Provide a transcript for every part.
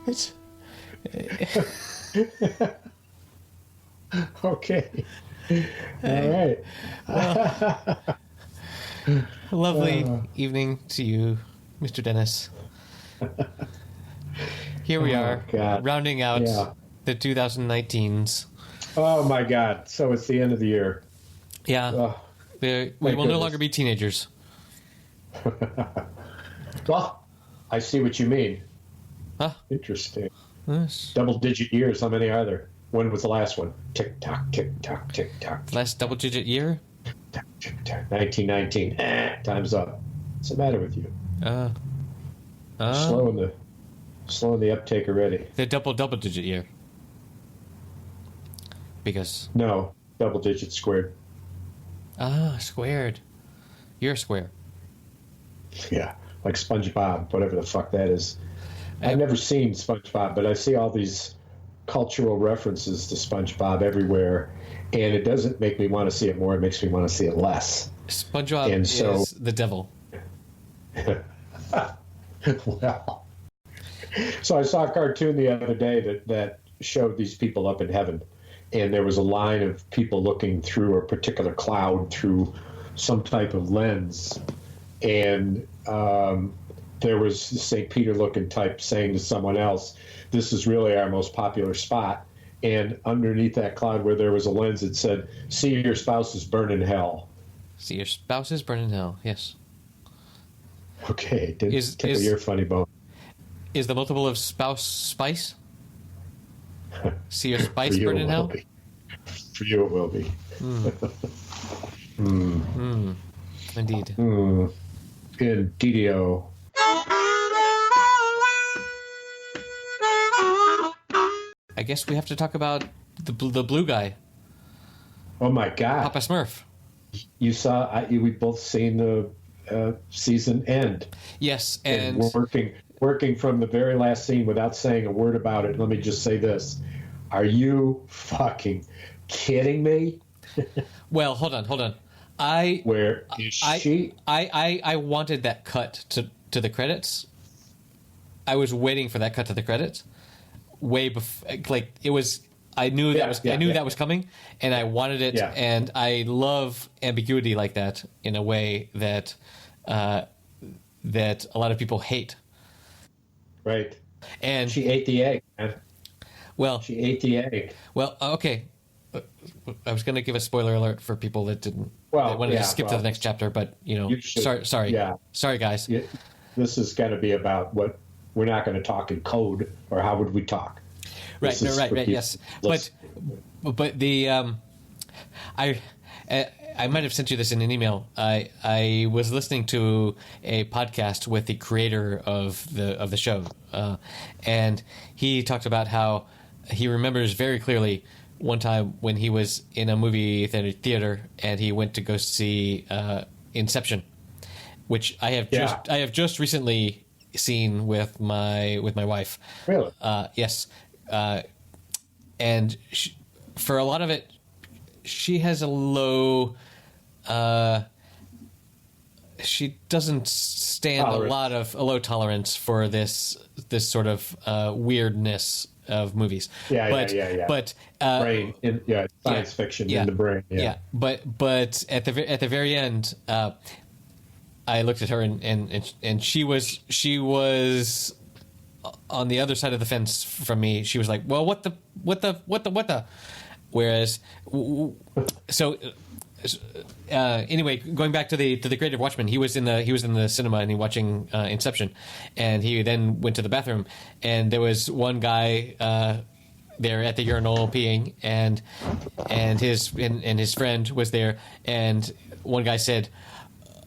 It's Okay. All right. lovely evening to you, Mr. Dennis. Here we are, God. rounding out Yeah. the 2019s. Oh my God. So it's the end of the year. Yeah, Oh, we thank will no goodness. longer be teenagers. Well, I see what you mean. Huh? Interesting. Yes. Double-digit years. How many are there? When was the last one? Tick tock, tick tock, tick tock. Last double-digit year? Tick, tick, tick. 1919. Time's up. What's the matter with you? Slowing the uptake already. The double-digit year. Because... No, double digits squared. Squared. You're square. Yeah, like SpongeBob, whatever the fuck that is. I've never seen SpongeBob, but I see all these cultural references to SpongeBob everywhere, and it doesn't make me want to see it more. It makes me want to see it less. SpongeBob is the devil. Well, so I saw a cartoon the other day that showed these people up in heaven, and there was a line of people looking through a particular cloud through some type of lens, and there was the St. Peter looking type saying to someone else, "This is really our most popular spot." And underneath that cloud where there was a lens, it said, "See your spouses burn in hell." See your spouses burn in hell, yes. Okay, didn't tickle your funny bone. Is the multiple of spouse spice? See your For spice you burn it in will hell? be. For you it will be. Indeed. Indeedio. I guess we have to talk about the blue guy, Oh my God! Papa Smurf. You saw? We both seen the season end. Yes, and working from the very last scene without saying a word about it. Let me just say this: are you fucking kidding me? well, hold on. Where is she? I wanted that cut to the credits. I was waiting for that cut to the credits. Way before, like it was, I knew that was coming, and I wanted it. Yeah. And I love ambiguity like that in a way that that a lot of people hate. Right. And She ate the egg, man. well, She ate the egg. well, okay. I was going to give a spoiler alert for people that didn't. Well, that wanted yeah, to skip to the next chapter, but You should. sorry, Yeah. sorry, guys. This is going to be about what we're not going to talk in code, or how would we talk? Right, This is right, for people. yes. But the I might have sent you this in an email. I was listening to a podcast with the creator of the show, and he talked about how he remembers very clearly one time when he was in a movie theater and he went to go see Inception, which I have just recently seen with my wife. Really? Yes. And for a lot of it, she has a low. She doesn't stand Tolerance. a low tolerance for this sort of weirdness of movies. Yeah. But Brain, science fiction in the brain. Yeah. But at the very end, I looked at her and she was on the other side of the fence from me. She was like, "Well, what the?" Whereas, anyway, going back to the creative Watchmen, he was in the cinema and he watching Inception, and he then went to the bathroom, and there was one guy there at the urinal peeing, and his friend was there, and one guy said,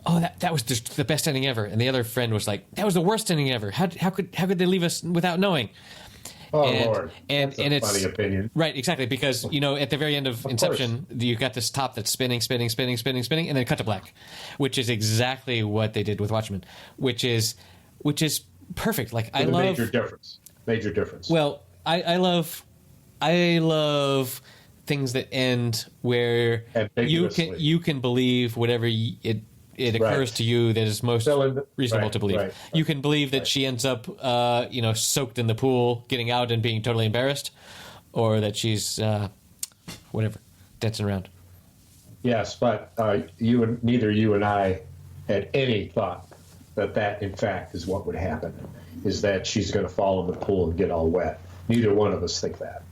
"Oh, that was just the best ending ever," and the other friend was like, "That was the worst ending ever. How could they leave us without knowing?" Oh, Lord. That's a it's funny opinion. Right, exactly, because at the very end of Inception, you got this top that's spinning, and then cut to black, which is exactly what they did with Watchmen, which is perfect. Like I love major difference. Well, I love things that end where you can believe whatever it occurs to you that is most reasonable to believe. Right. You can believe that she ends up, soaked in the pool, getting out and being totally embarrassed, or that she's, dancing around. Yes, but neither you and I had any thought that in fact is what would happen, is that she's going to fall in the pool and get all wet. Neither one of us think that.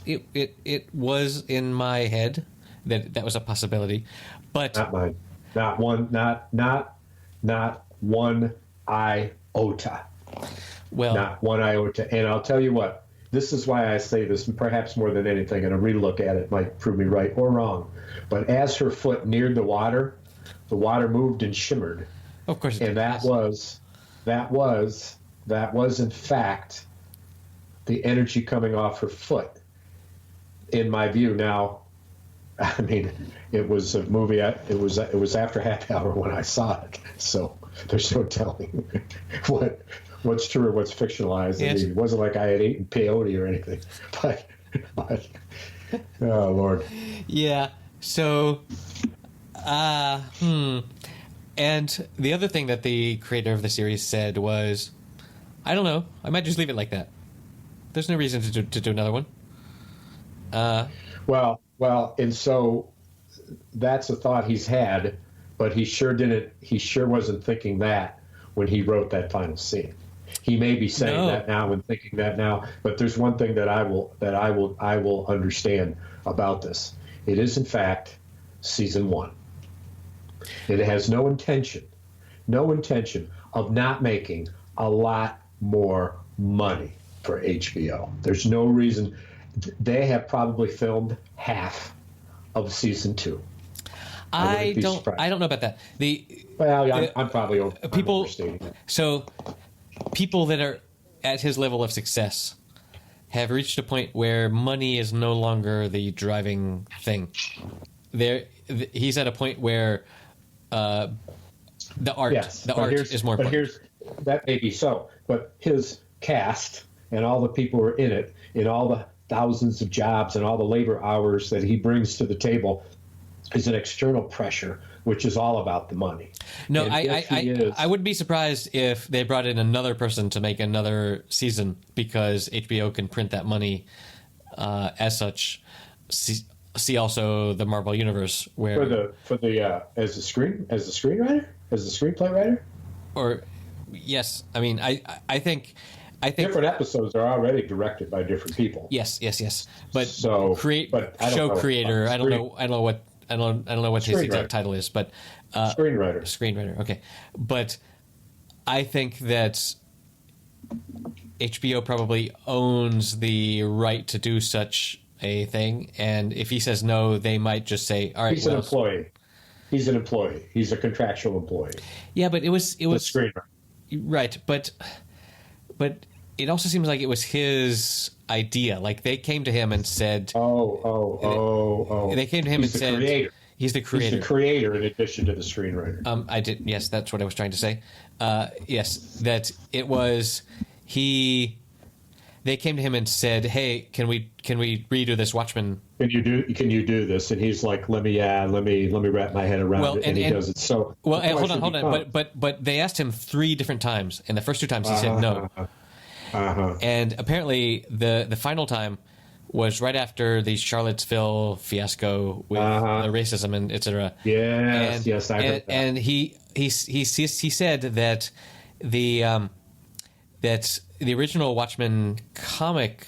It was in my head that was a possibility, but not mine. Not one iota. Well, not one iota. And I'll tell you what. This is why I say this, perhaps more than anything, and a relook at it might prove me right or wrong. But as her foot neared the water moved and shimmered. Of course, and that was in fact the energy coming off her foot. In my view, now, I mean, it was a movie. It was after happy hour when I saw it, so there's no telling what's true or what's fictionalized. Yes. I mean, it wasn't like I had eaten peyote or anything, but oh Lord. Yeah. So, And the other thing that the creator of the series said was, I don't know, I might just leave it like that. There's no reason to do another one. Well, and so that's a thought he's had, but he sure wasn't thinking that when he wrote that final scene. He may be saying that now and thinking that now, but there's one thing that I will understand about this. It is in fact season 1. It has no intention of not making a lot more money for HBO. There's no reason. They have probably filmed half of season 2. I don't know about that. I'm probably overstating it. So people that are at his level of success have reached a point where money is no longer the driving thing. He's at a point where the art is more important. That may be so, but his cast and all the people who are in it, and all the thousands of jobs and all the labor hours that he brings to the table, is an external pressure, which is all about the money. No, I wouldn't be surprised if they brought in another person to make another season, because HBO can print that money as such. See also the Marvel Universe, where as the screenwriter, as the screenplay writer, or yes, I mean I think different episodes are already directed by different people. Yes. But creator. I don't know what his exact title is, but screenwriter. Okay, but I think that HBO probably owns the right to do such a thing, and if he says no, they might just say, "All right." He's an employee. He's an employee. He's a contractual employee. Yeah, but it was the screenwriter. Right, but it also seems like it was his idea. Like they came to him and said, They came to him and said, creator. He's the creator. He's the creator in addition to the screenwriter. I did. Yes, that's what I was trying to say. Yes, that it was he. They came to him and said, "Hey, can we redo this Watchmen? Can you do this?" And he's like, "Let me wrap my head around it." And he does it. So hold on. But they asked him 3 different times, and the first 2 times he said no. And apparently the final time was right after the Charlottesville fiasco with the racism and etc. Yes, I heard that. And he said that the original Watchmen comic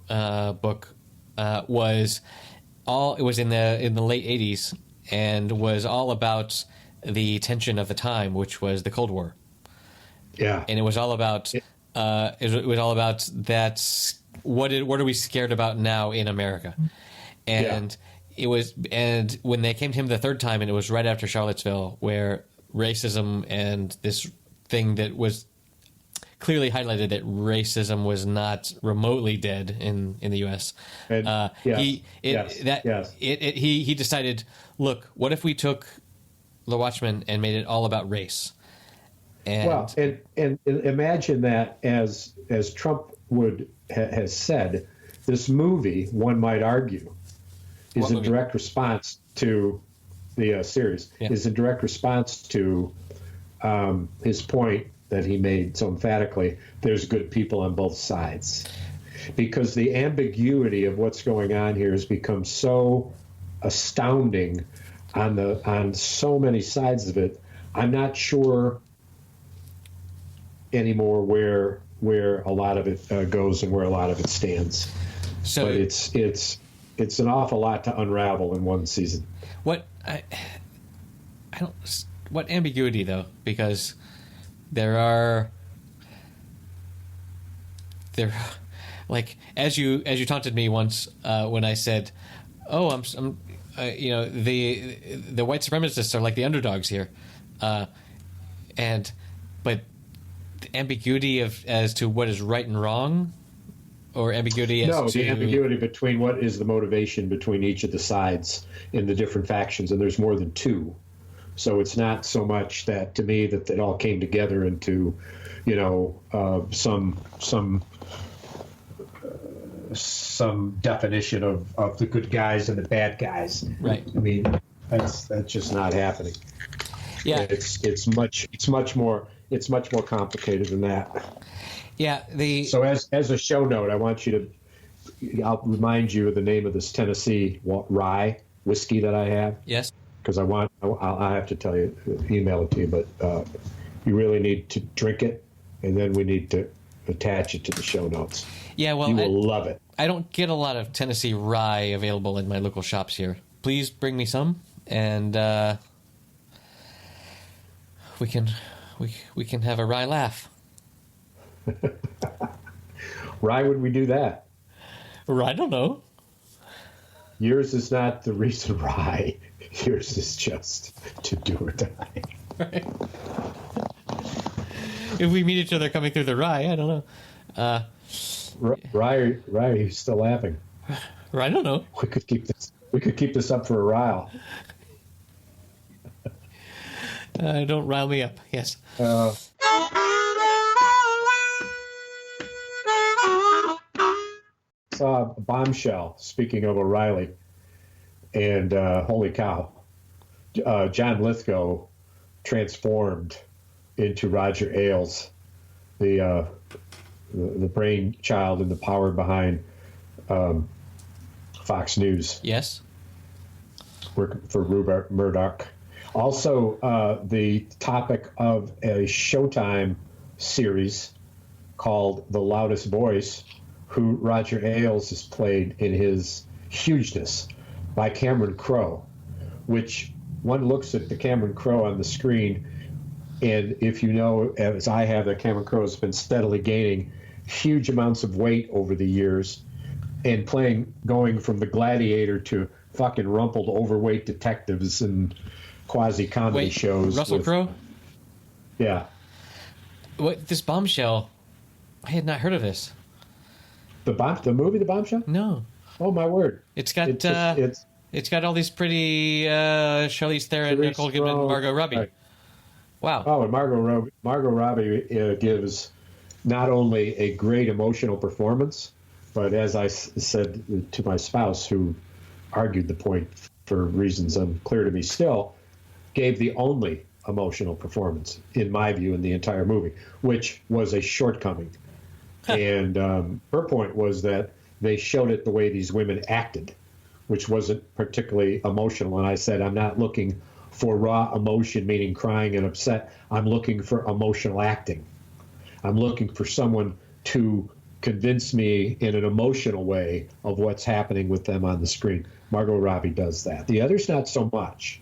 book was in the late 80s and was all about the tension of the time, which was the Cold War. Yeah, and it was all about it was all about that. What are we scared about now in America? And it was, and when they came to him the 3rd time, and it was right after Charlottesville, where racism and this thing that was clearly highlighted that racism was not remotely dead in the U.S. He decided, look, what if we took The Watchmen and made it all about race? And imagine that as Trump has said, this movie, one might argue, is a direct response to the series, Yeah. is in direct response to his point that he made so emphatically. There's good people on both sides, because the ambiguity of what's going on here has become so astounding on so many sides of it. I'm not sure anymore where a lot of it goes and where a lot of it stands. So but it's an awful lot to unravel in one season. What I don't. What ambiguity though? Because there, like as you taunted me once when I said, "Oh, I'm the white supremacists are like the underdogs here," but the ambiguity as to what is right and wrong, or ambiguity as to the ambiguity between what is the motivation between each of the sides in the different factions, and there's more than two. So it's not so much that, to me, that it all came together into, some definition of the good guys and the bad guys. Right. I mean, that's just not happening. Yeah. It's much more complicated than that. Yeah. So as a show note, I want you to, I'll remind you of the name of this Tennessee rye whiskey that I have. Yes. Because I have to tell you, email it to you, but you really need to drink it, and then we need to attach it to the show notes. Yeah, well, you will love it. I don't get a lot of Tennessee rye available in my local shops here. Please bring me some, and we can have a rye laugh. Why would we do that? I don't know. Yours is not the reason why. Yours is just to do or die. Right. If we meet each other coming through the rye, I don't know. Rye, are you still laughing? I don't know. We could keep this up for a while. Don't rile me up. Yes. Saw Bombshell. Speaking of O'Reilly, and holy cow, John Lithgow transformed into Roger Ailes, the brainchild and the power behind Fox News. Yes. Working for Rupert Murdoch. Also, the topic of a Showtime series called The Loudest Voice, who Roger Ailes is played in his hugeness by Cameron Crowe, which one looks at the Cameron Crowe on the screen, and if you know, as I have, that Cameron Crowe has been steadily gaining huge amounts of weight over the years, and going from the Gladiator to fucking rumpled, overweight detectives and quasi-comedy shows. Russell Crowe? Yeah. What, this Bombshell? I had not heard of this. The movie, The Bombshell? No. Oh my word! It's got it's got all these pretty Charlize Theron, Nicole Kidman, Margot Robbie. Right. Wow. Oh, and Margot Robbie gives not only a great emotional performance, but as I said to my spouse, who argued the point for reasons unclear to me still, gave the only emotional performance, in my view, in the entire movie, which was a shortcoming. And her point was that they showed it the way these women acted, which wasn't particularly emotional. And I said, I'm not looking for raw emotion, meaning crying and upset. I'm looking for emotional acting. I'm looking for someone to convince me in an emotional way of what's happening with them on the screen. Margot Robbie does that. The others, not so much.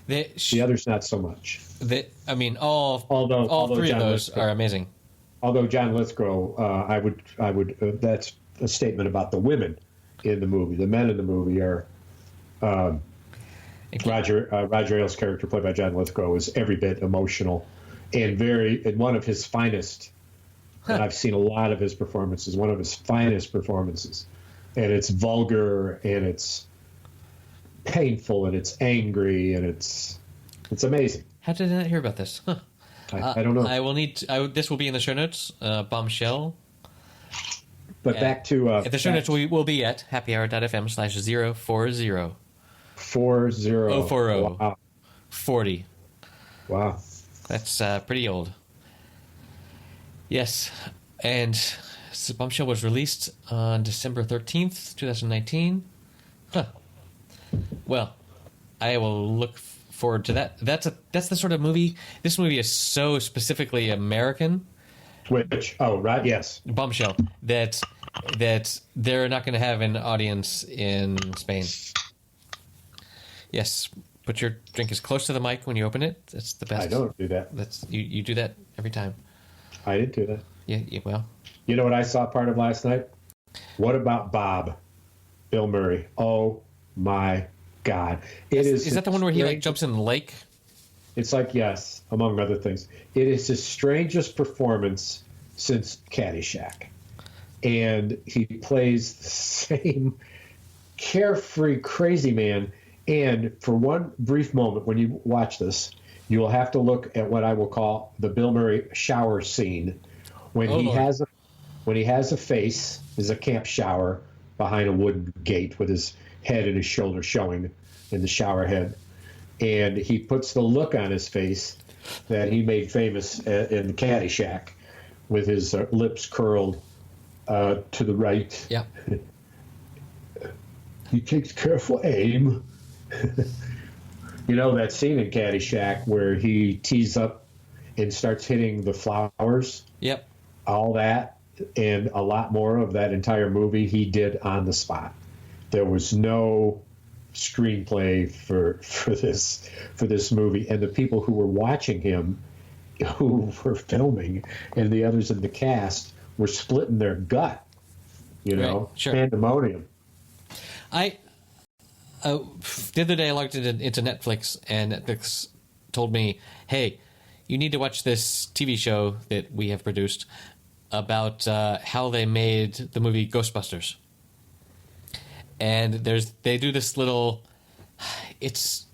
The others, not so much. All three of those are amazing. Although John Lithgow, I would that's a statement about the women in the movie. The men in the movie are Roger Ailes' character, played by John Lithgow, is every bit emotional and one of his finest. And I've seen a lot of his performances. One of his finest performances, and it's vulgar and it's painful and it's angry and it's amazing. How did I not hear about this? Huh. I don't know. I will need this will be in the show notes. Bombshell. But back to the show notes will be at happyhour.fm/040. 40. 040. Wow. 40. Wow. That's pretty old. Yes. And so Bombshell was released on December 13th, 2019. Huh. Well, I will look forward to that. That's the sort of movie. This movie is so specifically American. Which? Oh, right. Yes. Bombshell. That they're not going to have an audience in Spain. Yes. Put your drink as close to the mic when you open it. That's the best. I don't do that. That's you do that every time. I didn't do that. Yeah. Well. You know what I saw part of last night? What About Bob? Bill Murray. Oh my God! Is that the one where he like jumps in the lake? It's like, yes, among other things. It is his strangest performance since Caddyshack. And he plays the same carefree, crazy man. And for one brief moment, when you watch this, you will have to look at what I will call the Bill Murray shower scene. When he has a face, is a camp shower behind a wooden gate with his head and his shoulder showing in the shower head. And he puts the look on his face that he made famous in Caddyshack, with his lips curled to the right. Yeah. He takes careful aim. You know that scene in Caddyshack where he tees up and starts hitting the flowers? Yep. All that and a lot more of that entire movie he did on the spot. There was no screenplay for this movie, and the people who were watching him, who were filming, and the others in the cast were splitting their gut. You know, right, sure. Pandemonium. The other day I logged into Netflix, and Netflix told me, "Hey, you need to watch this TV show that we have produced about how they made the movie Ghostbusters." And they do this little. It's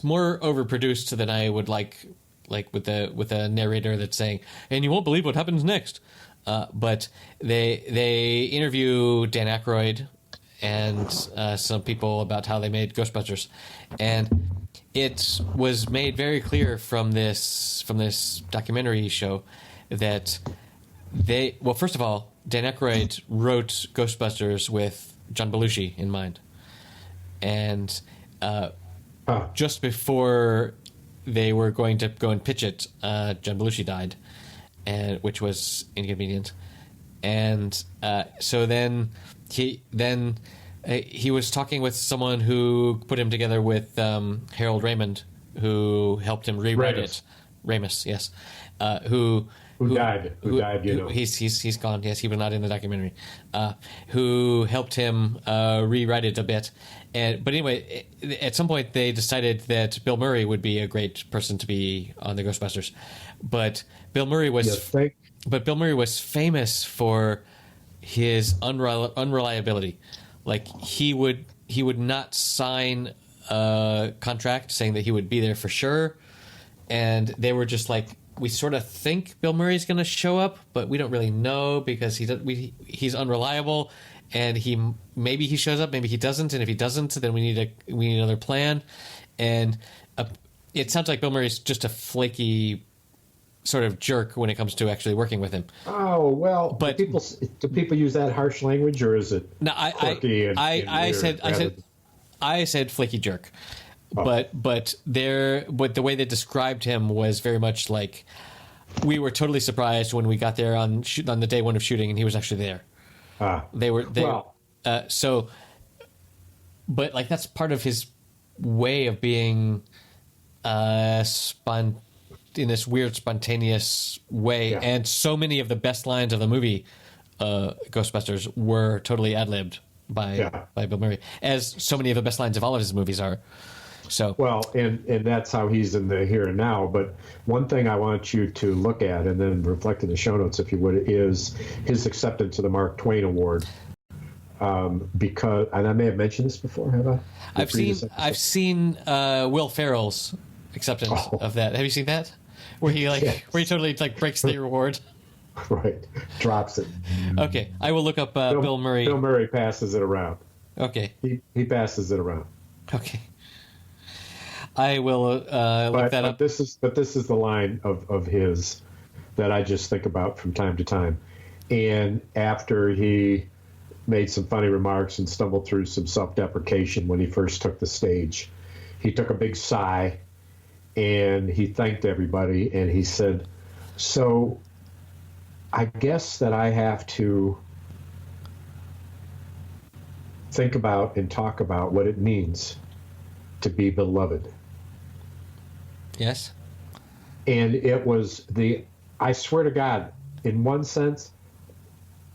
more overproduced than I would like with a narrator that's saying, "And you won't believe what happens next." But they interview Dan Aykroyd and some people about how they made Ghostbusters, and it was made very clear from this documentary show that first of all, Dan Aykroyd wrote Ghostbusters with John Belushi in mind, and just before they were going to go and pitch it, John Belushi died, which was inconvenient, and so then he was talking with someone who put him together with Harold Raymond, who helped him rewrite it. Ramis, yes, who died. You know, he's gone. Yes, he was not in the documentary. Who helped him rewrite it a bit, but anyway, at some point they decided that Bill Murray would be a great person to be on the Ghostbusters, but Bill Murray was famous for his unreliability. Like he would not sign a contract saying that he would be there for sure, and they were just like, we sort of think Bill Murray's going to show up, but we don't really know because he's unreliable, and maybe he shows up, maybe he doesn't, and if he doesn't, then we need another plan. And it sounds like Bill Murray's just a flaky sort of jerk when it comes to actually working with him. Oh well, but do people use that harsh language, or is it? No, I said flaky jerk. Oh. But the way they described him was very much like, we were totally surprised when we got there on the day one of shooting, and he was actually there. But like that's part of his way of being in this weird spontaneous way, yeah. And so many of the best lines of the movie Ghostbusters were totally ad-libbed by Bill Murray, as so many of the best lines of all of his movies are. So well, and that's how he's in the here and now. But one thing I want you to look at, and then reflect in the show notes if you would, is his acceptance of the Mark Twain Award. Because, and I may have mentioned this before, have I? I've seen Will Ferrell's acceptance of that. Have you seen that? Where he totally like breaks the award. Right, drops it. Okay, I will look up Bill Murray. Bill Murray passes it around. Okay, he passes it around. Okay. I will look that up. This is the line of his that I just think about from time to time. And after he made some funny remarks and stumbled through some self-deprecation when he first took the stage, he took a big sigh and he thanked everybody and he said, "So I guess that I have to think about and talk about what it means to be beloved." Yes. And it was I swear to God, in one sense,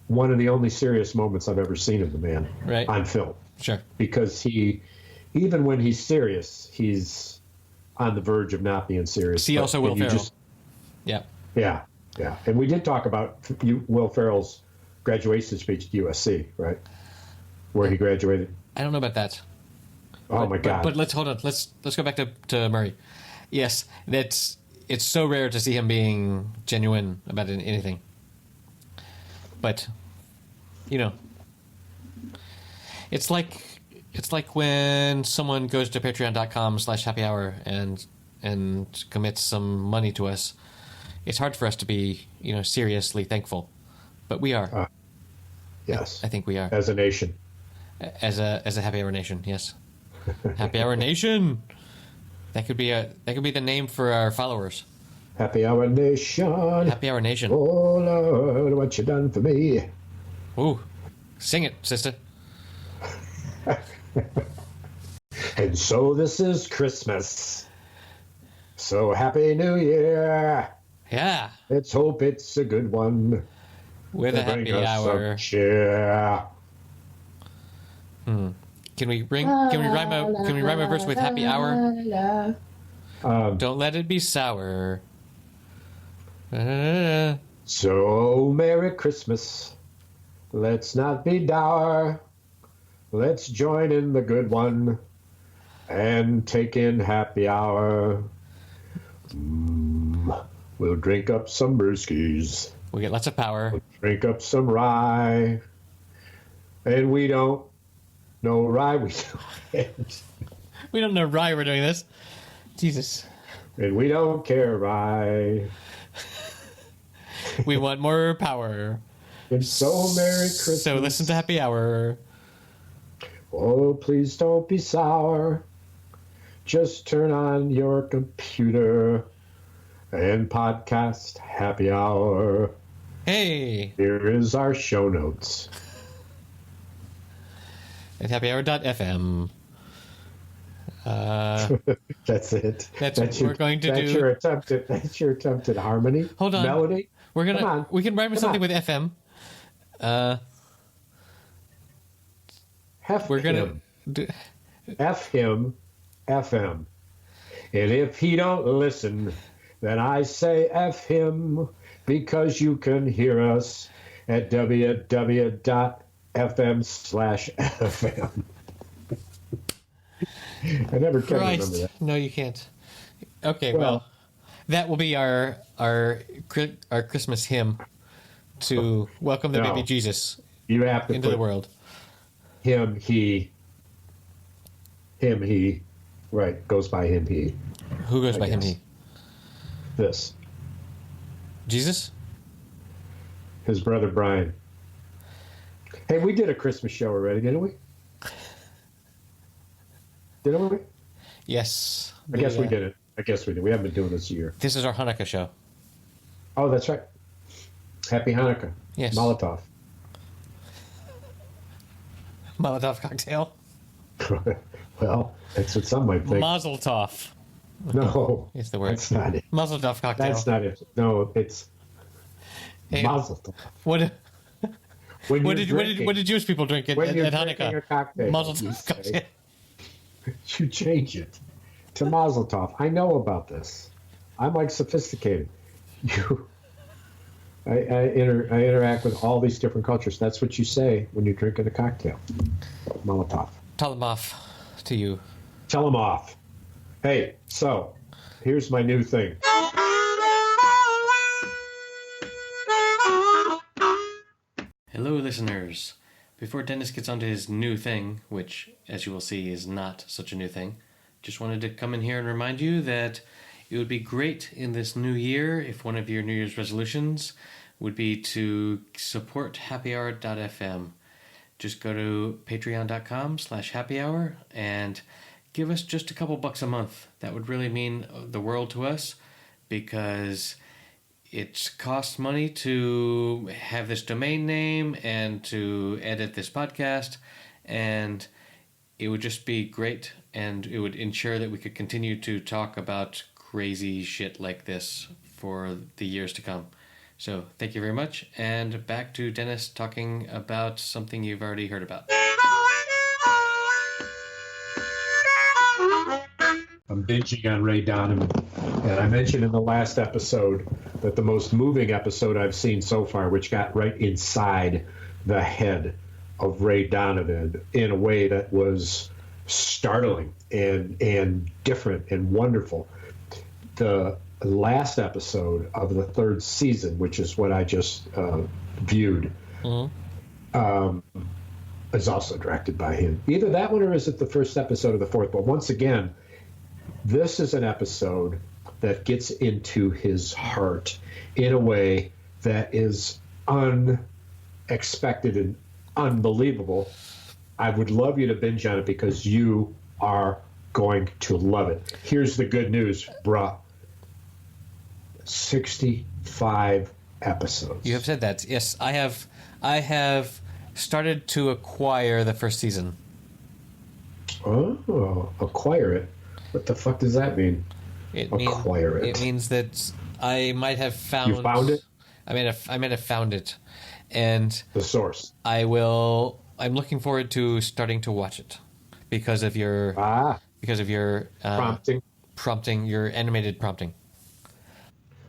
one of the only serious moments I've ever seen of the man on film. Sure. Because even when he's serious, he's on the verge of not being serious. See also Will Ferrell. Yeah. Yeah. And we did talk about Will Ferrell's graduation speech at USC, right? Where he graduated. I don't know about that. My God. But let's hold on. Let's go back to Murray. Yes, it's so rare to see him being genuine about anything. But it's like when someone goes to patreon.com/happyhour and commits some money to us. It's hard for us to be, seriously thankful, but we are. Yes, I think we are as a nation, as a Happy Hour Nation. Yes, Happy Hour Nation. That could be the name for our followers. Happy Hour Nation. Happy Hour Nation. Oh Lord, what you done for me? Ooh, sing it, sister. And so this is Christmas. So Happy New Year. Yeah. Let's hope it's a good one. With a happy hour. Cheer. Can we rhyme a verse with happy hour? Don't let it be sour. So Merry Christmas. Let's not be dour. Let's join in the good one and take in happy hour. We'll drink up some brewskis. We'll get lots of power. We'll drink up some rye. And we don't know rye. We don't know rye we're doing this. Jesus. And we don't care rye. We want more power. And so Merry Christmas. So listen to Happy Hour. Oh, please don't be sour. Just turn on your computer and podcast Happy Hour. Hey. Here is our show notes. At happyhour.fm. That's it. That's what we're going to do. That's your attempt at harmony. Hold on. Melody. We can rhyme with something with FM. We're gonna do F him, FM. And if he don't listen, then I say F him, because you can hear us at www.fm/FM. I never can remember that. No, you can't. Okay, well, that will be our Christmas hymn to welcome the baby Jesus you have to into the world. Him, he. Right, goes by him, he. Who goes by him, he? This. Jesus? His brother Brian. Hey, we did a Christmas show already, didn't we? Didn't we? Yes. I guess we did it. We haven't been doing this a year. This is our Hanukkah show. Oh, that's right. Happy Hanukkah. Yes. Molotov. Molotov cocktail. Well, that's what some might think. Mazel tov. No. It's the word. That's not it. Mazel tov cocktail. That's not it. No, it's mazel tov. What did Jewish people drink at Hanukkah? A cocktail, Mazel tov cocktail. You change it to mazel tov. I know about this. I'm like sophisticated. I interact with all these different cultures. That's what you say when you're drinking a cocktail. Molotov. Tell them off to you. Tell them off. Hey, so here's my new thing. Hello, listeners. Before Dennis gets onto his new thing, which, as you will see, is not such a new thing, just wanted to come in here and remind you that it would be great in this new year if one of your New Year's resolutions would be to support happyhour.fm. Just go to patreon.com/happyhour and give us just a couple bucks a month. That would really mean the world to us, because it costs money to have this domain name and to edit this podcast, and it would just be great, and it would ensure that we could continue to talk about crazy shit like this for the years to come. So thank you very much, and back to Dennis talking about something you've already heard about. I'm binging on Ray Donovan, and I mentioned in the last episode that the most moving episode I've seen so far, which got right inside the head of Ray Donovan in a way that was startling and different and wonderful. The last episode of the third season, which is what I just viewed, is also directed by him. Either that one or is it the first episode of the fourth? But once again, this is an episode that gets into his heart in a way that is unexpected and unbelievable. I would love you to binge on it because you are going to love it. Here's the good news, bruh. 65 episodes. You have said that. Yes, I have started to acquire the first season. Oh, acquire it. What the fuck does that mean? Acquire it. It means that I might have found. You found it? I might have found it, and the source. I'm looking forward to starting to watch it because of your prompting, your animated prompting.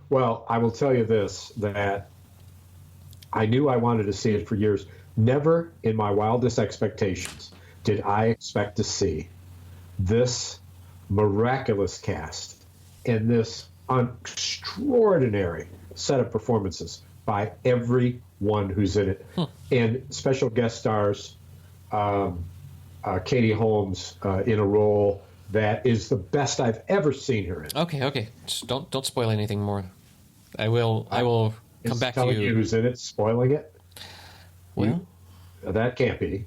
Well, I will tell you this, that I knew I wanted to see it for years. Never in my wildest expectations did I expect to see this miraculous cast and this extraordinary set of performances by everyone who's in it. And special guest stars, Katie Holmes in a role that is the best I've ever seen her in. Okay. Just don't spoil anything more. I will come back to you. Telling you who's in it, spoiling it? Well, that can't be.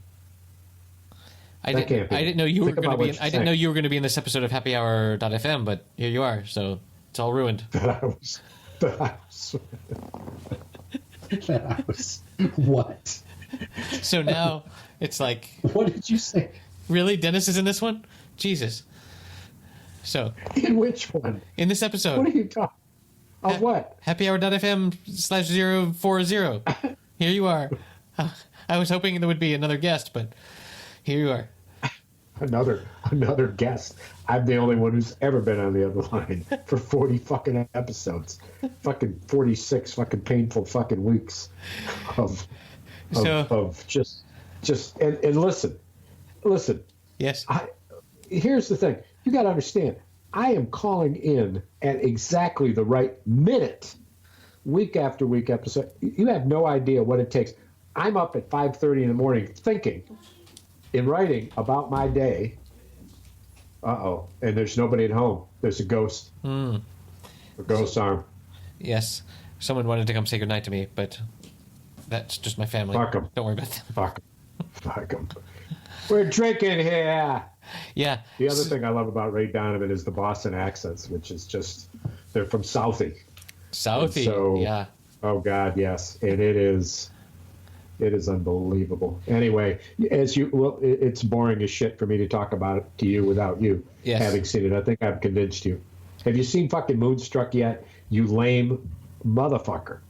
I didn't know you were going to be. I didn't know you were going to be in this episode of happyhour.fm, but here you are. So it's all ruined. That I was what? So now it's like. What did you say? Really, Dennis is in this one? Jesus. So. In which one? In this episode. What are you talking? Of what? happyhour.fm/040. Here you are. I was hoping there would be another guest, but here you are. Another guest. I'm the only one who's ever been on the other line for 40 fucking episodes. Fucking 46 fucking painful fucking weeks of just and listen. Yes. Here's the thing. You got to understand. I am calling in at exactly the right minute, week after week episode. You have no idea what it takes. I'm up at 5:30 in the morning thinking and writing about my day. And there's nobody at home. There's a ghost. A ghost arm. Yes. Someone wanted to come say goodnight to me, but that's just my family. Fuck 'em. Don't worry about that. Fuck 'em. We're drinking here. Yeah. The other thing I love about Ray Donovan is the Boston accents, which is just, they're from Southie. Yeah. Oh, God, yes. And it is unbelievable. Anyway, it's boring as shit for me to talk about it to you without you having seen it. I think I've convinced you. Have you seen fucking Moonstruck yet? You lame motherfucker.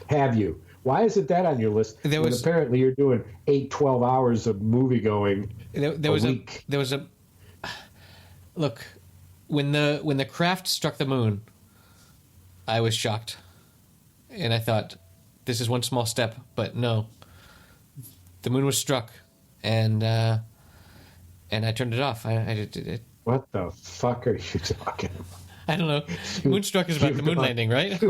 Have you? Why isn't that on your list? Apparently you're doing 12 hours of movie going a week. Look, when the craft struck the moon, I was shocked. And I thought, this is one small step, but no. The moon was struck, and I turned it off. What the fuck are you talking about? I don't know. Moonstruck is about the moon landing, right?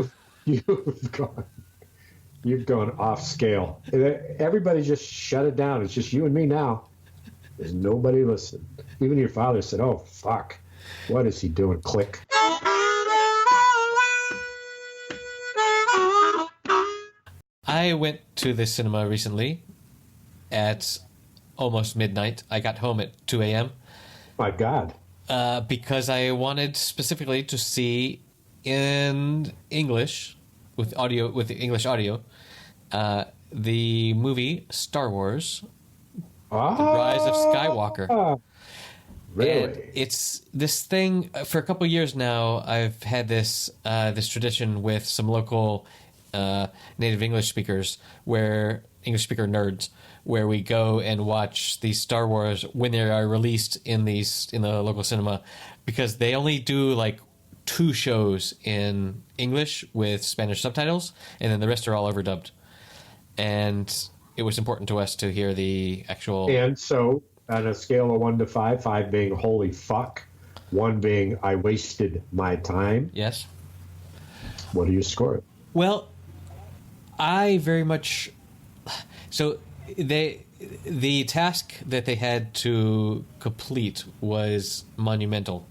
You've gone off scale. Everybody just shut it down. It's just you and me now. There's nobody listening. Even your father said, "Oh fuck, what is he doing?" Click. I went to the cinema recently at almost midnight. I got home at 2 a.m. My God. Because I wanted specifically to see in English with the English audio, the movie Star Wars: The Rise of Skywalker. Really? And it's this thing for a couple years now. I've had this tradition with some local native English speakers, English speaker nerds, where we go and watch these Star Wars when they are released in the local cinema, because they only do like 2 shows in English with Spanish subtitles, and then the rest are all overdubbed. And it was important to us to hear the actual. And so, on a scale of 1 to 5, 5 being holy fuck, 1 being I wasted my time. Yes. What do you score it? Well, I very much. So the task that they had to complete was monumental.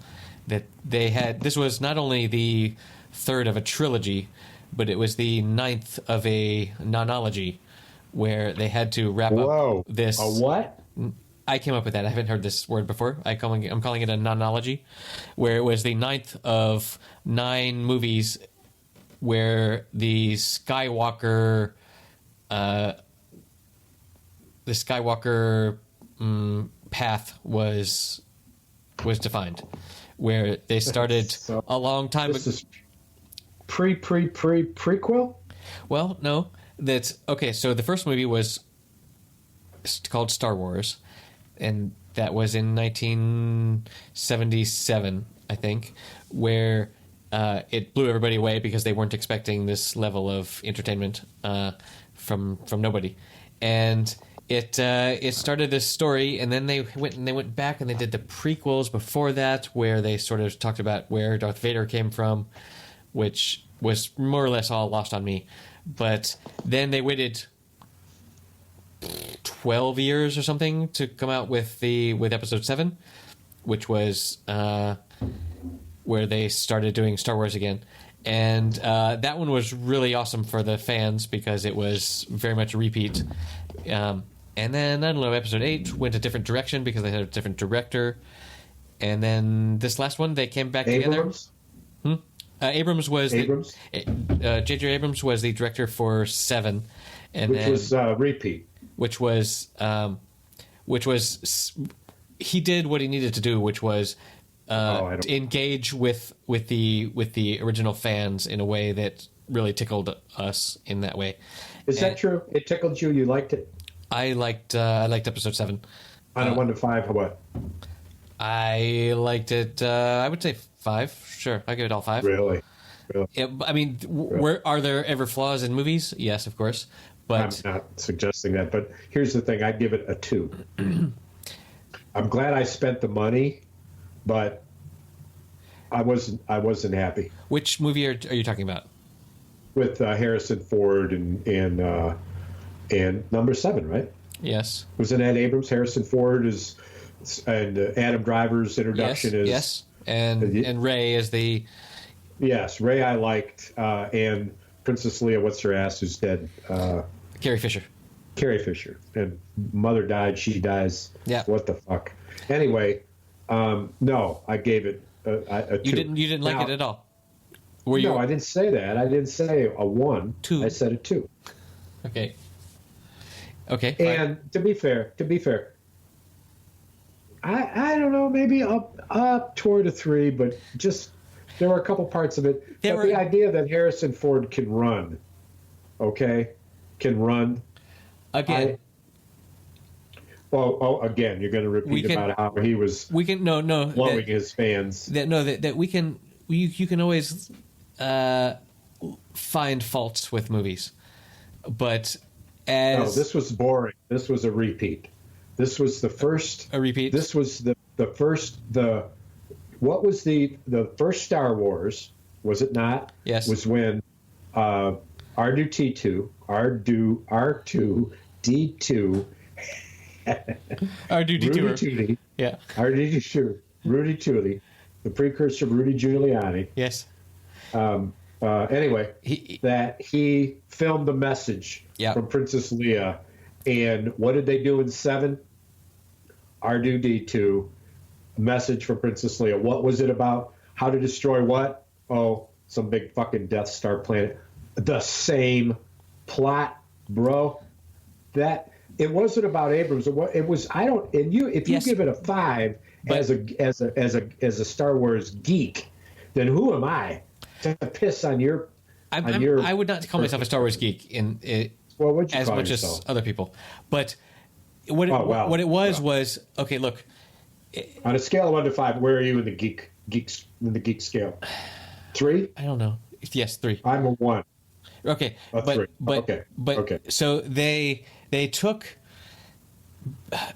That they had. This was not only the 3rd of a trilogy, but it was the 9th of a nonology, where they had to wrap up this. A what? I came up with that. I haven't heard this word before. I'm calling it a nonology, where it was the 9th of 9 movies, where the Skywalker path was defined, where they started a long time ago. This is prequel? Well, no. That's okay. So the first movie was called Star Wars, and that was in 1977, I think, where it blew everybody away because they weren't expecting this level of entertainment from nobody, and it started this story, and then they went back and they did the prequels before that, where they sort of talked about where Darth Vader came from, which was more or less all lost on me. But then they waited 12 years or something to come out with episode 7, which was where they started doing Star Wars again. And that one was really awesome for the fans because it was very much a repeat. And then, I don't know, episode 8 went a different direction because they had a different director. And then this last one, they came back together. Abrams was J.J. Abrams was the director for 7, and which was repeat. Which was he did what he needed to do, which was engage with the original fans in a way that really tickled us in that way. Is that true? It tickled you. You liked it. I liked episode 7. On a 1 to 5, what? I liked it. I would say 5. Sure, I give it all 5. Really? Yeah, I mean, are there ever flaws in movies? Yes, of course. But I'm not suggesting that. But here's the thing: I'd give it a 2. I'm glad I spent the money, but I wasn't happy. Which movie are you talking about? With Harrison Ford and number 7, right? Yes. Was it Ed Abrams? Harrison Ford and Adam Driver's introduction is yes, and Ray is the. Yes, Ray I liked, and Princess Leia, what's her ass, who's dead? Carrie Fisher. Carrie Fisher. And mother died, she dies. Yeah. What the fuck? Anyway, no, I gave it a 2. You didn't like it at all? No, I didn't say that. I didn't say a 1. 2. I said a 2. Okay. And to be fair, I don't know, maybe up toward a 3, but just there were a couple parts of it. The idea that Harrison Ford can run, again. Again, you're going to repeat about how he was. Blowing his fans. That we can. You can always find faults with movies, but this was boring. This was a repeat. This was the first. A repeat. This was the first. What was the first Star Wars? Was it not? Yes. Was when R2D2 R2D2. Rudy Tooty. Yeah. R2D2. Rudy Tooty, the precursor of Rudy Giuliani. Yes. Anyway, he filmed the message from Princess Leia. And what did they do in 7? R2D2, a message for Princess Leia. What was it about? How to destroy what? Oh, some big fucking Death Star planet. The same plot, bro. That it wasn't about Abrams. It was. I don't. And you, if you give it a 5 as a Star Wars geek, then who am I to piss on your? I would not call myself a Star Wars geek as much yourself? as other people, but what it was okay. Look, on a scale of 1 to 5, where are you in the geek scale? 3? I don't know. Yes, 3. I'm a 1. Okay, but so they took,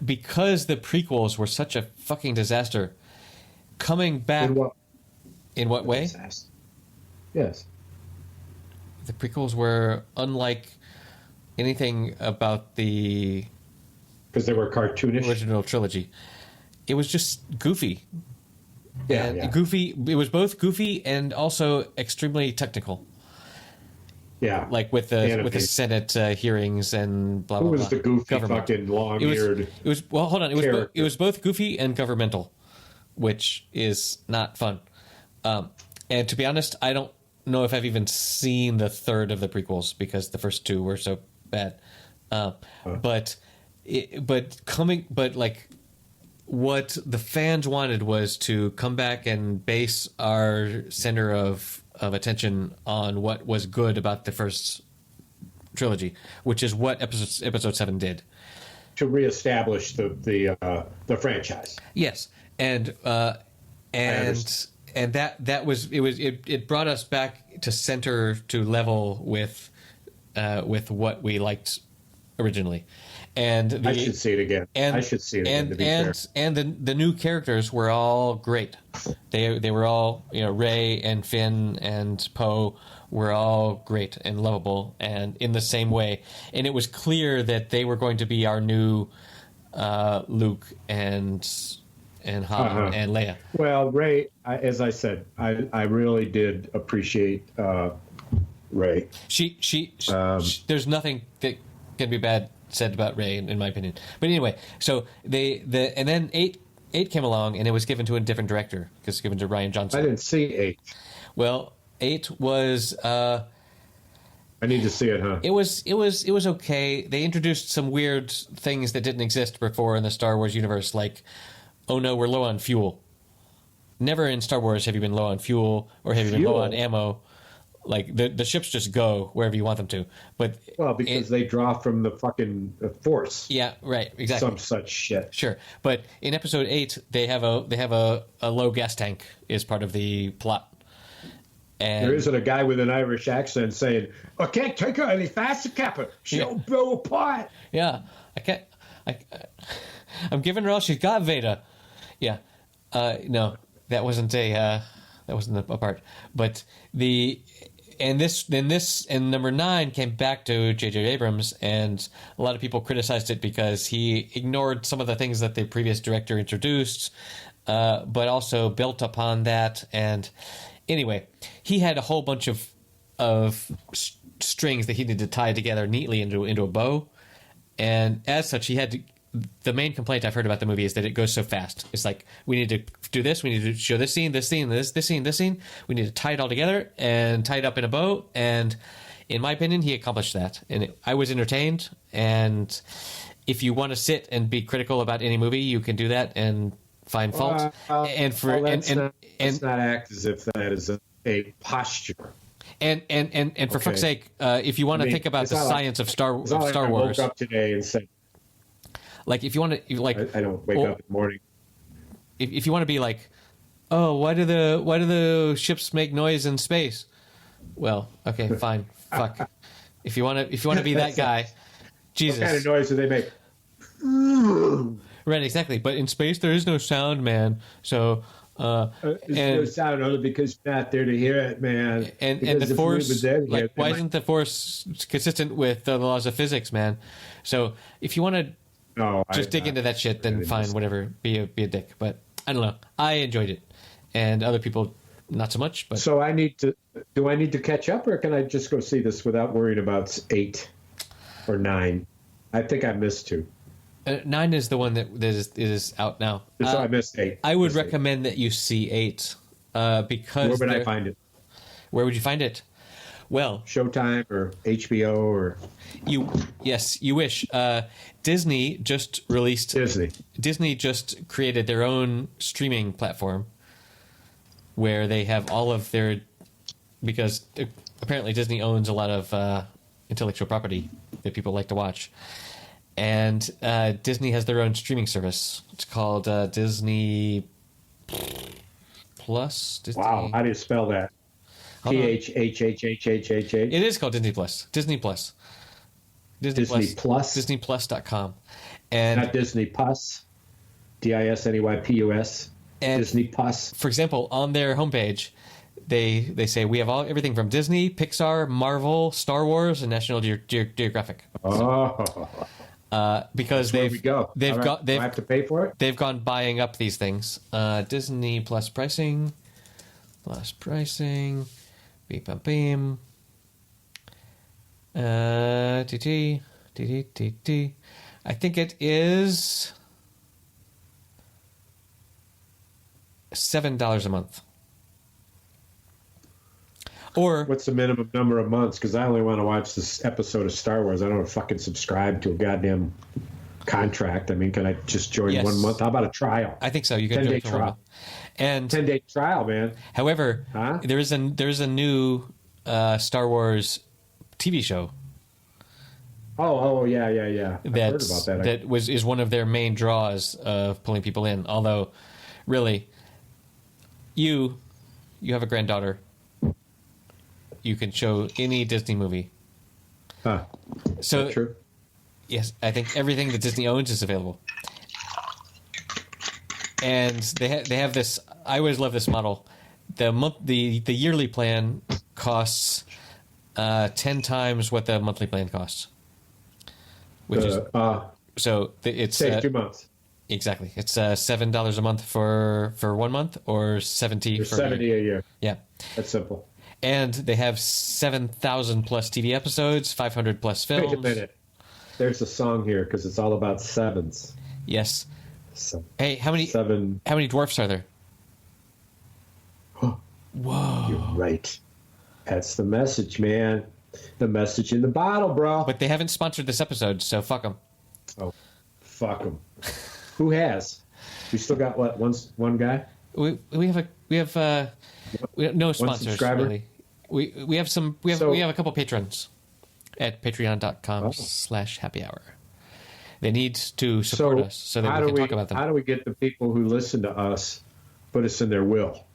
because the prequels were such a fucking disaster, coming back. In what way? Yes. The prequels were unlike anything about the... Because they were cartoonish? Original trilogy. It was just goofy. Yeah. Goofy. It was both goofy and also extremely technical. Yeah. Like with the Senate hearings and blah, blah, blah. Who was the goofy fucking long-eared It was hold on. It was both goofy and governmental, which is not fun. And to be honest, I don't know if I've even seen the third of the prequels because the first 2 were so bad. But what the fans wanted was to come back and base our center of attention on what was good about the first trilogy, which is what episode 7 did. To reestablish the franchise. Yes, and that was it brought us back to center, to level with what we liked originally. And I should see it again. And the new characters were all great. They were all, Rey and Finn and Poe were all great and lovable and in the same way. And it was clear that they were going to be our new Luke and Han and Leia. Well, Rey, as I said, I really did appreciate Rey. She there's nothing that can be bad said about Rey, in my opinion. But anyway, so and then 8 came along, and it was given to a different director. It was given to Rian Johnson. I didn't see 8. Well, 8 was. I need to see it, huh? It was okay. They introduced some weird things that didn't exist before in the Star Wars universe, like, oh no, we're low on fuel. Never in Star Wars have you been low on fuel or have you been low on ammo. Like, the ships just go wherever you want them to. But because they draw from the fucking Force. Yeah, right, exactly. Some such shit. Sure. But in episode 8, they have a low gas tank is part of the plot. And there isn't a guy with an Irish accent saying, I can't take her any faster, Captain. She'll blow apart. Yeah. I'm giving her all she's got, Veda. Yeah. No, that wasn't a part. But and number 9 came back to J.J. Abrams, and a lot of people criticized it because he ignored some of the things that the previous director introduced, but also built upon that. And anyway, he had a whole bunch of strings that he needed to tie together neatly into a bow, and as such, he had to. The main complaint I've heard about the movie is that it goes so fast. It's like, we need to do this, we need to show this scene, this scene, this scene, this scene. We need to tie it all together and tie it up in a bow. And in my opinion, he accomplished that. And I was entertained. And if you want to sit and be critical about any movie, you can do that and find fault. Let's not act as if that is a posture. And for fuck's sake, if you want to think about the science of Star Wars, I woke up today and said, like, if you want to, like, I don't wake up in the morning. If you want to be like, oh, why do the ships make noise in space? Well, okay, fine, fuck. If you want to be that guy, Jesus. What kind of noise do they make? Right, exactly. But in space, there is no sound, man. So. There's no sound only because you're not there to hear it, man. And the Force, like, why isn't the Force consistent with the laws of physics, man? So if you want to No, just dig into that shit, then fine, whatever. Be a dick. But I don't know. I enjoyed it, and other people not so much. But so do I need to catch up, or can I just go see this without worrying about 8 or 9? I think I missed 2. 9 is the one that is out now. So I missed 8. I would recommend that you see 8 because where would I find it? Where would you find it? Well, Showtime or HBO or you wish. Disney just released. Disney just created their own streaming platform where they have all of their, because apparently Disney owns a lot of intellectual property that people like to watch, and Disney has their own streaming service. It's called Disney Plus. Disney... Wow, how do you spell that? PHHHHHH. It is called Disney Plus. Disney Plus. Disney Plus. DisneyPlus.com. And not Disney Pus. DISNEYPUS. And Disney Plus. For example, on their homepage, they say we have everything from Disney, Pixar, Marvel, Star Wars, and National Geographic. Oh. Because I have to pay for it. They've gone buying up these things. Disney Plus pricing. Beep bam beam. TT. I think it is $7 a month. Or what's the minimum number of months? Because I only want to watch this episode of Star Wars. I don't want to fucking subscribe to a goddamn contract. I mean, can I just join 1 month? How about a trial? I think so. You can 10-day trial. And 10-day trial, man. However, there's a new Star Wars TV show. Oh yeah. I've heard about that. That is one of their main draws of pulling people in. Although, really, you have a granddaughter. You can show any Disney movie. So true. Yes, I think everything that Disney owns is available. And they have this. I always love this model. The yearly plan costs 10 times what the monthly plan costs. Which is so it's say 2 months. Exactly. It's $7 a month for 1 month, or $70 for $70 a year. Yeah, that's simple. And they have 7,000 plus TV episodes, 500 plus films. Wait a minute. There's a song here because it's all about sevens. Yes. Hey, how many dwarfs are there? Whoa. You're right. That's the message, man. The message in the bottle, bro. But they haven't sponsored this episode, so fuck them. Oh, fuck them. Who has? We still got what? One guy? We have no sponsors really. We have a couple patrons at patreon.com/happy hour. They need to support us so that we can talk about them. How do we get the people who listen to us put us in their will?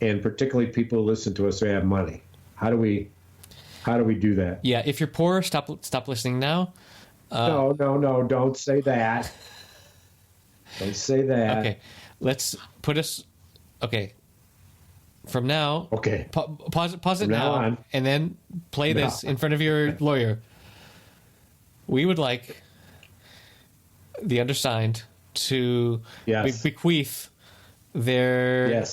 And particularly people who listen to us who have money. How do we do that? Yeah, if you're poor, stop listening now. No, don't say that. Don't say that. Okay, let's put us. Okay, from now. Okay. Pause it now, and then play this in front of your lawyer. We would like the undersigned to bequeath their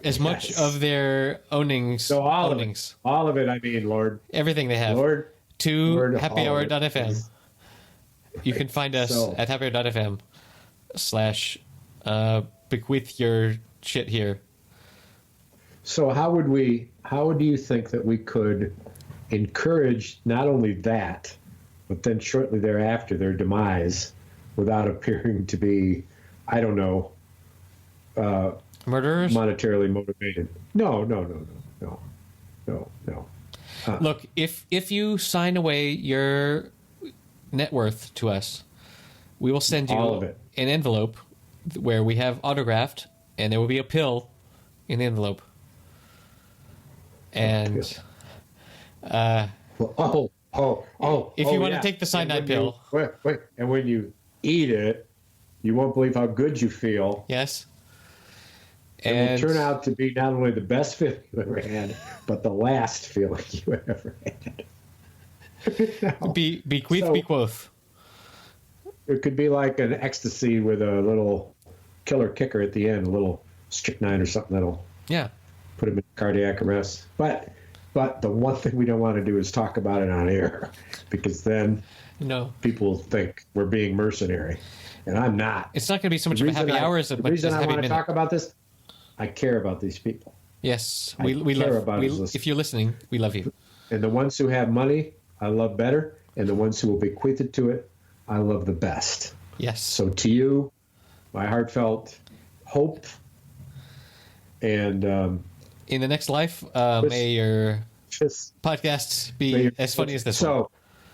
as much of their ownings. So all of it. I mean, Lord, everything they have. Lord, to happyhour.fm. You can find us at happyhour.fm / bequeath your shit here. So how would you think that we could encourage not only that, but then shortly thereafter their demise without appearing to be, I don't know, murderers? Monetarily motivated. No. Look, if you sign away your net worth to us, we will send you all of it. An envelope where we have autographed, and there will be a pill in the envelope. And if you want to take the cyanide pill, wait, and when you eat it, you won't believe how good you feel. Yes. And it will turn out to be not only the best feeling you ever had, but the last feeling you ever had. Bequeath. It could be like an ecstasy with a little killer kicker at the end, a little strychnine or something that'll put him in cardiac arrest. But the one thing we don't want to do is talk about it on air, because then people will think we're being mercenary, and I'm not. It's not going to be so much of a happy hour as a The reason I want to minute. talk about this, I care about these people. Yes, we love. If you're listening, we love you. And the ones who have money, I love better, and the ones who will bequeath it to it, I love the best. Yes. So to you, my heartfelt hope, and in the next life, may your podcasts be as funny as this one.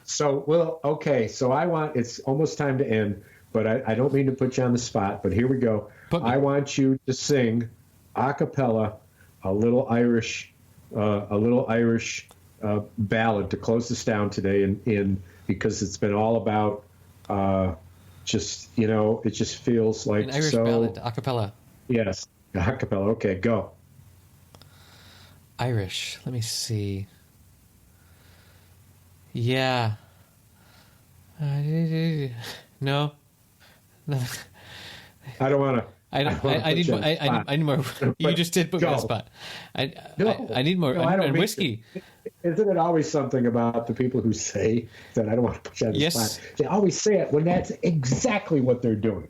So it's almost time to end, but I don't mean to put you on the spot, but here we go. I want you to sing a cappella a little Irish ballad to close this down today, in because it's been all about it just feels like an Irish ballad a cappella. Yes, a cappella. Okay, go. Irish. Let me see. Yeah. No. I don't want to. I need more. You just did put me on the spot. I need more. I need whiskey. Isn't it always something about the people who say that I don't want to put you on the spot? They always say it when that's exactly what they're doing.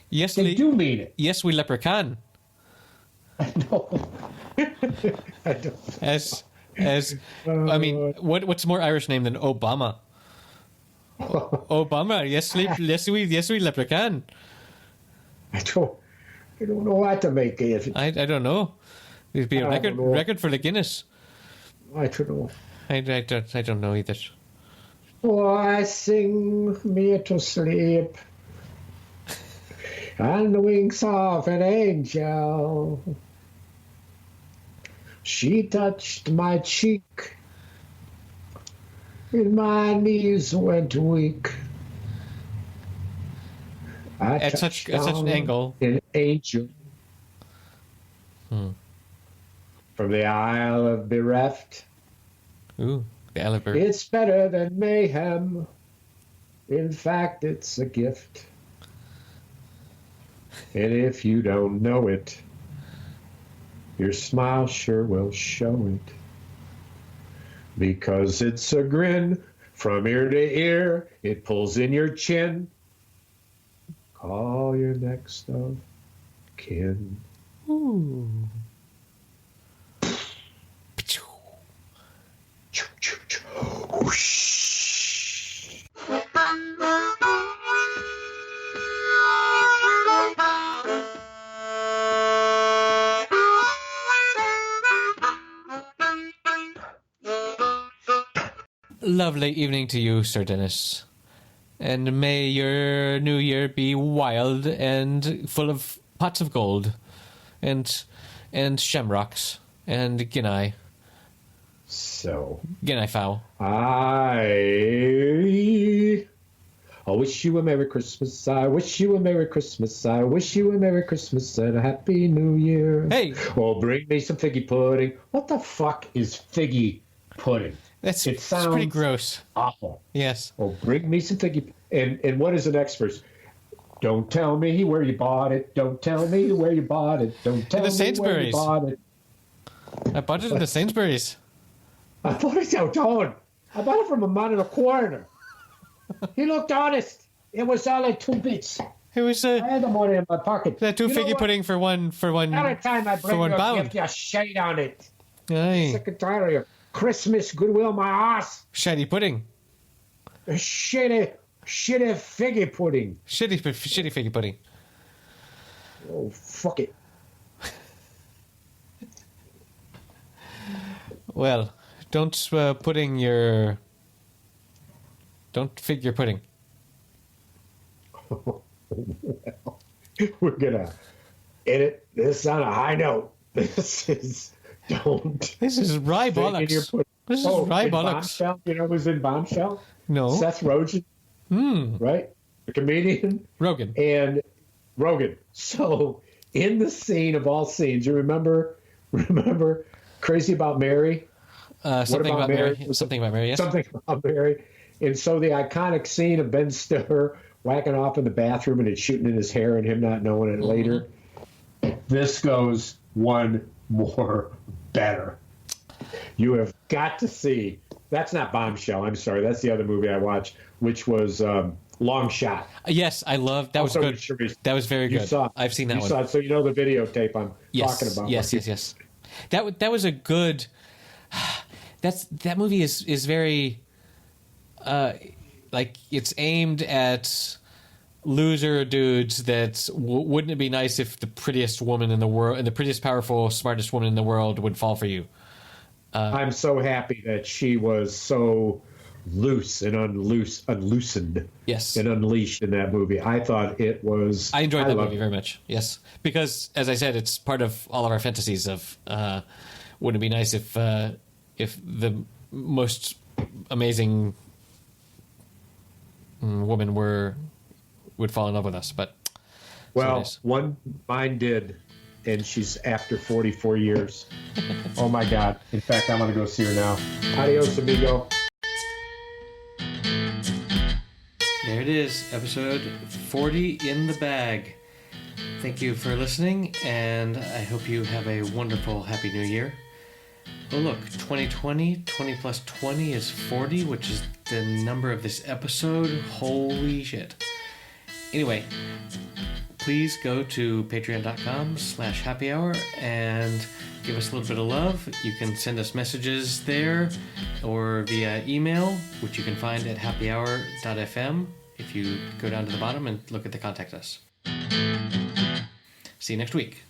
Yes, they do mean it. Yes, we leprechaun. No. I don't. I mean, what's more Irish name than Obama? Obama. Yes, we leprechaun. I don't know what to make of it. I don't know. It'd be a record for the Guinness. I don't know. I don't know either. Oh, I sing me to sleep on the wings of an angel. She touched my cheek, and my knees went weak. At such an angle, an angel from the Isle of Bereft. Ooh, the Isle of Bereft. It's better than mayhem. In fact, it's a gift. And if you don't know it, your smile sure will show it. Because it's a grin from ear to ear. It pulls in your chin. Call your next of kin. Ooh. Lovely evening to you, Sir Dennis. And may your new year be wild and full of pots of gold and shamrocks and guinea. So guinea fowl. I wish you a Merry Christmas. I wish you a Merry Christmas. I wish you a Merry Christmas and a Happy New Year. Hey! Oh, bring me some figgy pudding. What the fuck is figgy pudding? It sounds pretty gross. Awful. Yes. Oh, bring me some figgy. And what is the next verse? Don't tell me where you bought it. Don't tell me where you bought it. Don't tell me where you bought it. I bought it in the Sainsbury's. I bought it downtown. I bought it from a man in a corner. He looked honest. It was all like 2 bits. It was I had the money in my pocket. That 2 figgy pudding for one Every time I bring you a gift, you shade on it. Aye. Sick and tired of your Christmas goodwill, my ass. Shitty pudding. Shitty figgy pudding. Shitty figgy pudding. Oh, fuck it. Well, don't fig your pudding. Well, we're gonna edit this on a high note. This is rye bollocks. This is rye bollocks. Bombshell, you know who's in Bombshell? No. Seth Rogen. Right? The comedian. Rogan. And Rogan. So in the scene of all scenes, you remember Crazy About Mary? Something about Mary. Something about Mary, yes. Something about Mary. And so the iconic scene of Ben Stiller whacking off in the bathroom and it's shooting in his hair and him not knowing it later. This goes one more better. You have got to see. That's not Bombshell. I'm sorry. That's the other movie I watched, which was Long Shot. Yes, I love that. Was good. That was very good. I've seen that one. Saw it, so you know the videotape I'm talking about. Yes. That was a good. That movie is very. Like it's aimed at loser dudes that wouldn't it be nice if the prettiest woman in the world and the prettiest, powerful, smartest woman in the world would fall for you. I'm so happy that she was so loose and unloosened, yes, and unleashed in that movie. I thought it was. I enjoyed that movie very much. Yes, because as I said, it's part of all of our fantasies of wouldn't it be nice if the most amazing woman would fall in love with us, but well, mine did, and she's after 44 years. Oh my God! In fact, I'm gonna go see her now. Adios, amigo. There it is, episode 40 in the bag. Thank you for listening, and I hope you have a wonderful, happy new year. Oh look, 2020, 20 plus 20 is 40, which is the number of this episode. Holy shit. Anyway, please go to patreon.com/happyhour and give us a little bit of love. You can send us messages there or via email, which you can find at happyhour.fm if you go down to the bottom and look at the contact us. See you next week.